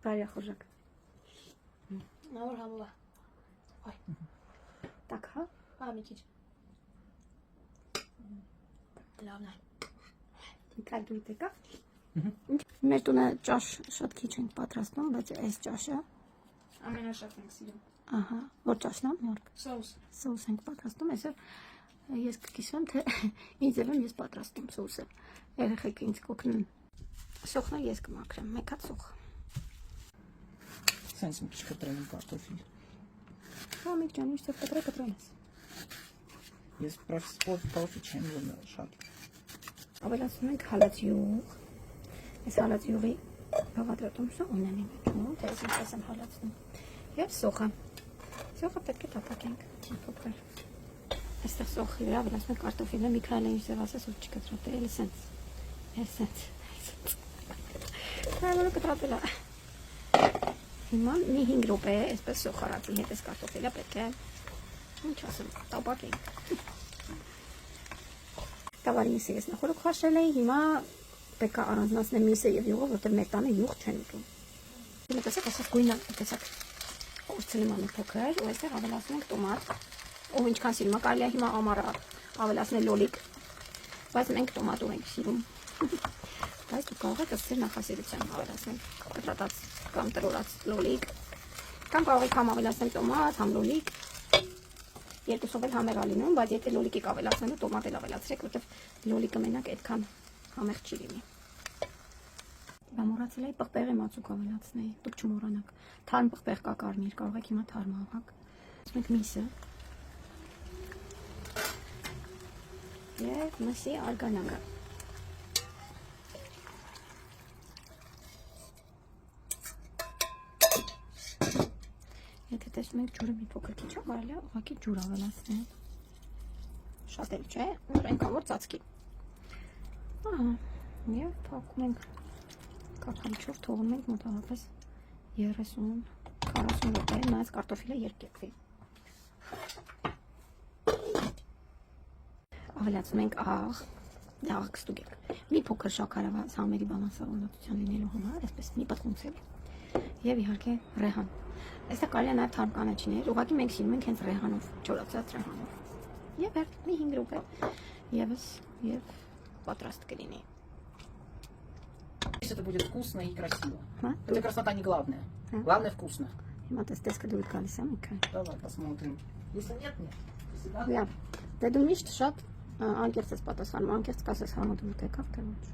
Բարյա խոժակ։ Նավոր համովա։ Այ։ Տակ հա։ Հա մի քիչ։ Լավն է։ Կայ դու տեկա։ Մեր տունը ճաշ շատ քիչ ենք պատրաստում, բայց այս ճաշը Ամենաշատ ենք սիրում։ ահա, որ ճաշն է, նորք։ Սոուս։ Սոուս ենք պատրաստում, այսօր ես կկիսեմ, թե ինչ ձև եմ ես պատրաստում սոուսը։ Երեխեքը ինձ կօգնեն։ Սոխնը ես կմաքրեմ, մեկ հատ սոխ։ Սենց մի քիչ կտրել եմ կարտոֆիլ։ Հա, մեկ ջան, ինչ ձև կտրել ես։ Ես պրոֆի չեմ ելնա շատ։ Ավելացնում ենք հալած յուղ։ Այս հալած յուղի բաղադրատում սա ունենի միջում, թե ես ինչպես եմ հալացնում։ Եվ սոխը։ Սոխը պետք է տապակենք, փոքր։ Այստեղ սոխի վրա ավելացնում ենք կարտոֆիլը, Միքայելը ինչ ձև ասես, որ չկտրատել, էլի սենց։ Սենց։ Կարևորը կտրատել է։ Հիմա մի 5 րոպե այսպես սոխարածի հետ այս կարտոֆիլը պետք է, ինչ ասեմ, տապակենք։ Տավարի միսը ես նախորդ քաշել էի, հիմա պետք է առանձնացնեմ միսը եւ յուղը, որտեղ մեր տանը յուղ չեն ուտում։ Հիմա տեսեք, ասած գույնը, տեսեք, կորցնում եմ փոքր, ու այստեղ ավելացնում ենք տոմատ, ով ինչքան սիրում է, կարելի է հիմա ամառը ավելացնել լոլիկ, բայց մենք տոմատով ենք սիրում։ Բայց դուք կարող եք ըստ ձեր նախասիրության ավելացնել կտրատած կամ տրորած լոլիկ, կամ կարող եք համ ավելացնել տոմատ, համ լոլիկ։ Երկուսով էլ համեղ լինում, բայց եթե լոլիկի ավելացնելու տոմատ էլ ավելացրեք, որտեղ լոլիկը մենակ այդքան համեղ չի լինի։ Բա մոռացել էի պղպեղի մածուկ ավելացնել, դուք չմոռանաք։ Թարմ պղպեղ կա կարմիր, կարող եք հիմա թարմ ավակ։ Ասում ենք միսը։ Եվ մսի արգանակը։ Եթե տեսնում եք ջուրը մի փոքր քիչ է, կարելի է ուղղակի ջուր ավելացնել։ Շատ էլ չէ, այնքան որ ծածկի։ Ահա, եւ փակում ենք կափանչով, թողնում ենք մոտավորապես 30-40 րոպե, նայած կարտոֆիլը երկեփվի։ Ավելացնում ենք աղ, աղ կստուգեք։ Մի փոքր շաքարավա սամերի բալանսավորվածության լինելու համար, այսպես մի պտղունցել։ Եվ իհարկե ռեհան։ Այստեղ կարելի է նաև թարմ կանաչիներ, ուղղակի մենք սիրում ենք հենց ռեհանով, չորացած ռեհանով։ Եվ վերջ մի 5 րոպե եւս եւ պատրաստ կլինի։ Это будет вкусно и красиво. А? Это красота не главное. Главное вкусно. Հիմա տեսքը դու գալիս եմ իքա։ Давай посмотрим. Если нет, нет. Если да, Լավ։ Դե դու միշտ շատ անկեղծ ես պատասխանում, անկեղծ կասես համոդուր եկավ թե ոչ։